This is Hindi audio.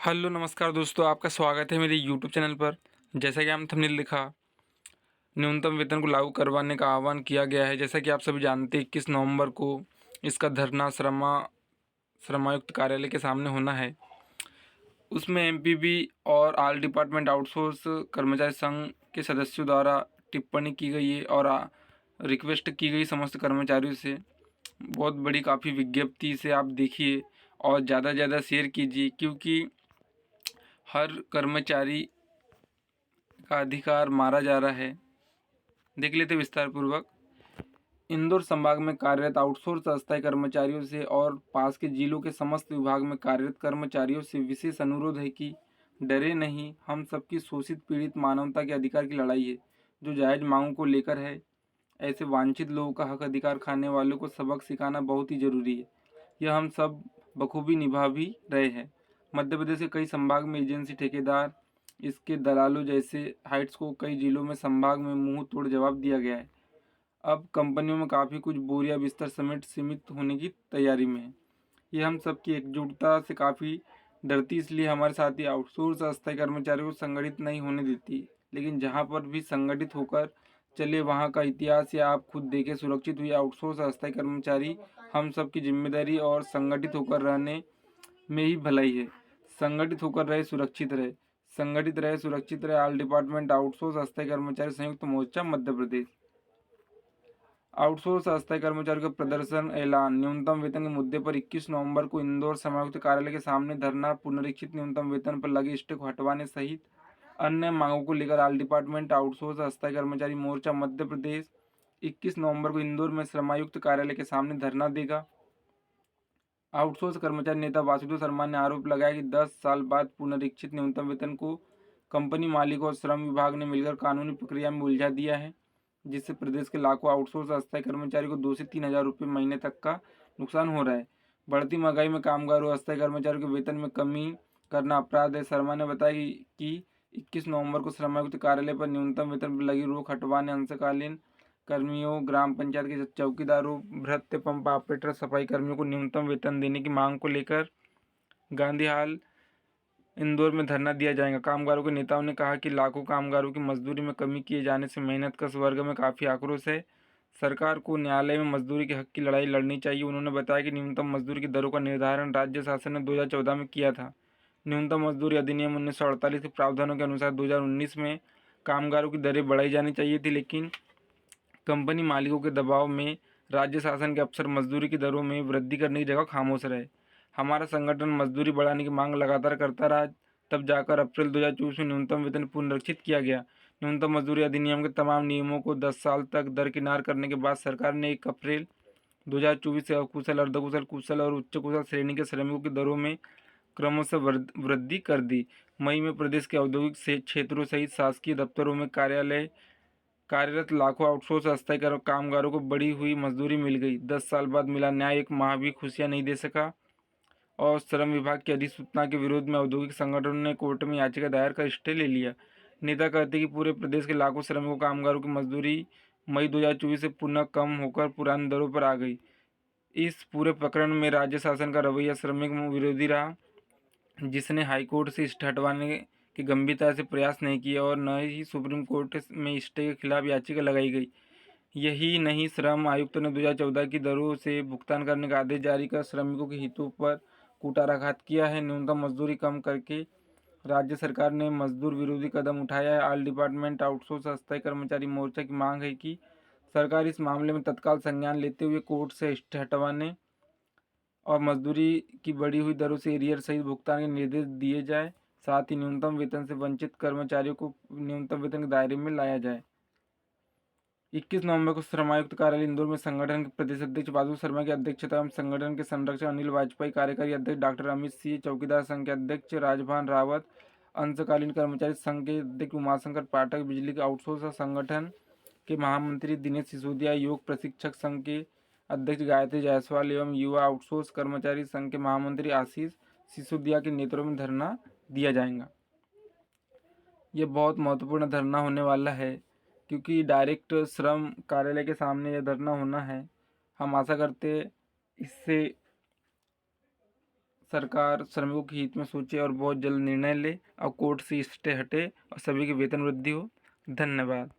हेलो नमस्कार दोस्तों, आपका स्वागत है मेरे यूट्यूब चैनल पर। जैसा कि हम थंबनेल लिखा, न्यूनतम वेतन को लागू करवाने का आह्वान किया गया है। जैसा कि आप सभी जानते हैं, 21 नवंबर को इसका धरना श्रमायुक्त कार्यालय के सामने होना है। उसमें एमपीबी और ऑल डिपार्टमेंट आउटसोर्स कर्मचारी संघ के सदस्यों द्वारा टिप्पणी की गई है और रिक्वेस्ट की गई समस्त कर्मचारियों से। बहुत बड़ी काफ़ी विज्ञप्ति से आप देखिए और ज़्यादा से ज़्यादा शेयर कीजिए, क्योंकि हर कर्मचारी का अधिकार मारा जा रहा है। देख लेते विस्तार पूर्वक। इंदौर संभाग में कार्यरत आउटसोर्स अस्थायी कर्मचारियों से और पास के जिलों के समस्त विभाग में कार्यरत कर्मचारियों से विशेष अनुरोध है कि डरे नहीं। हम सबकी शोषित पीड़ित मानवता के अधिकार की लड़ाई है, जो जायज़ मांगों को लेकर है। ऐसे वांछित लोगों का हक अधिकार खाने वालों को सबक सिखाना बहुत ही जरूरी है। यह हम सब बखूबी निभा भी रहे हैं। मध्य प्रदेश के कई संभाग में एजेंसी ठेकेदार, इसके दलालों जैसे हाइट्स को कई जिलों में संभाग में मुंह तोड़ जवाब दिया गया है। अब कंपनियों में काफ़ी कुछ बोरिया बिस्तर समेत सीमित होने की तैयारी में है। ये हम सब की एकजुटता से काफ़ी डरती, इसलिए हमारे साथी आउटसोर्स अस्थायी कर्मचारियों को संगठित नहीं होने देती। लेकिन जहाँ पर भी संगठित होकर चले, वहाँ का इतिहास या आप खुद देखें, सुरक्षित हुए आउटसोर्स अस्थायी कर्मचारी हम सब की जिम्मेदारी और संगठित होकर रहने में ही भलाई है। संगठित होकर रहे, सुरक्षित रहे, संगठित रहे, सुरक्षित रहे। ऑल डिपार्टमेंट आउटसोर्स अस्थायी कर्मचारी संयुक्त मोर्चा मध्य प्रदेश। आउटसोर्स अस्थायी कर्मचारियों का प्रदर्शन ऐलान। न्यूनतम वेतन के मुद्दे पर 21 नवंबर को इंदौर समायुक्त कार्यालय के सामने धरना। पुनरीक्षित न्यूनतम वेतन पर लगे स्टे को हटवाने सहित अन्य मांगों को लेकर ऑल डिपार्टमेंट आउटसोर्स अस्थायी कर्मचारी मोर्चा मध्य प्रदेश 21 नवंबर को इंदौर में श्रमायुक्त कार्यालय के सामने धरना देगा। आउटसोर्स कर्मचारी नेता वासुदेव शर्मा ने आरोप लगाया कि 10 साल बाद पुनरीक्षित न्यूनतम वेतन को कंपनी मालिक और श्रम विभाग ने मिलकर कानूनी प्रक्रिया में उलझा दिया है, जिससे प्रदेश के लाखों आउटसोर्स अस्थायी कर्मचारी को 2 से 3 हज़ार रुपये महीने तक का नुकसान हो रहा है। बढ़ती महंगाई में कामगारों अस्थायी कर्मचारियों के वेतन में कमी करना अपराध है। शर्मा ने बताया कि 21 नवंबर को श्रमायुक्त कार्यालय पर न्यूनतम वेतन पर लगी रोक हटवाने अंशकालीन कर्मियों, ग्राम पंचायत के चौकीदारों, भृत्य पंप ऑपरेटर, सफाई कर्मियों को न्यूनतम वेतन देने की मांग को लेकर गांधी हाल इंदौर में धरना दिया जाएगा। कामगारों के नेताओं ने कहा कि लाखों कामगारों की मजदूरी में कमी किए जाने से मेहनत कश वर्ग में काफ़ी आक्रोश है। सरकार को न्यायालय में मजदूरी के हक की लड़ाई लड़नी चाहिए। उन्होंने बताया कि न्यूनतम मजदूरी की दरों का निर्धारण राज्य शासन ने 2014 में किया था। न्यूनतम मजदूरी अधिनियम 1948 के प्रावधानों के अनुसार 2019 में कामगारों की दरें बढ़ाई जानी चाहिए थी, लेकिन कंपनी मालिकों के दबाव में राज्य शासन के अफसर मजदूरी की दरों में वृद्धि करने की जगह खामोश रहे। हमारा संगठन मजदूरी बढ़ाने की मांग लगातार करता रहा, तब जाकर अप्रैल 2024 में न्यूनतम वेतन पुनरीक्षित किया गया। न्यूनतम मजदूरी अधिनियम के तमाम नियमों को 10 साल तक दरकिनार करने के बाद सरकार ने 1 अप्रैल 2024 से अकुशल, अर्धकुशल, कुशल और उच्च कुशल श्रेणी के श्रमिकों की दरों में क्रमशः वृद्धि कर दी। मई में प्रदेश के औद्योगिक क्षेत्रों सहित शासकीय दफ्तरों में कार्यरत लाखों आउटसोर्स अस्थायी कामगारों को बढ़ी हुई मजदूरी मिल गई। 10 साल बाद मिला न्याय एक माह भी खुशियां नहीं दे सका और श्रम विभाग की अधिसूचना के विरोध में औद्योगिक संगठनों ने कोर्ट में याचिका दायर कर स्टे ले लिया। नेता कहते कि पूरे प्रदेश के लाखों श्रमिकों कामगारों की मजदूरी मई 2024 से पुनः कम होकर पुरानी दरों पर आ गई। इस पूरे प्रकरण में राज्य शासन का रवैया श्रमिक विरोधी रहा, जिसने हाईकोर्ट से स्टे हटवाने की गंभीरता से प्रयास नहीं किया और न ही सुप्रीम कोर्ट में स्टे के खिलाफ याचिका लगाई गई। यही नहीं, श्रम आयुक्त ने 2014 की दरों से भुगतान करने का आदेश जारी कर श्रमिकों के हितों पर कूटाराघात किया है। न्यूनतम मजदूरी कम करके राज्य सरकार ने मजदूर विरोधी कदम उठाया है। ऑल डिपार्टमेंट आउटसोर्स अस्थायी कर्मचारी मोर्चा की मांग है कि सरकार इस मामले में तत्काल संज्ञान लेते हुए कोर्ट से स्टे हटवाने और मजदूरी की बढ़ी हुई दरों से एरियर सहित भुगतान के निर्देश दिए जाए। साथ ही न्यूनतम वेतन से वंचित कर्मचारियों को न्यूनतम वेतन के दायरे में लाया जाए। 21 नवंबर को श्रमायुक्त कार्यालय इंदौर में संगठन के प्रदेश अध्यक्ष वासुदेव शर्मा की अध्यक्षता में संगठन के संरक्षक अनिल वाजपेयी, कार्यकारी अध्यक्ष डॉक्टर अमित सिंह, चौकीदार संघ के अध्यक्ष राजभान रावत, अंशकालीन कर्मचारी संघ के अध्यक्ष उमाशंकर पाठक, बिजली के आउटसोर्स संगठन के महामंत्री दिनेश सिसोदिया, योग प्रशिक्षक संघ के अध्यक्ष गायत्री जायसवाल एवं युवा आउटसोर्स कर्मचारी संघ के महामंत्री आशीष सिसोदिया के नेतृत्व में धरना दिया जाएगा। ये बहुत महत्वपूर्ण धरना होने वाला है, क्योंकि डायरेक्ट श्रम कार्यालय के सामने यह धरना होना है। हम आशा करते इससे सरकार श्रमिकों के हित में सोचे और बहुत जल्द निर्णय ले और कोर्ट से स्टे हटे और सभी की वेतन वृद्धि हो। धन्यवाद।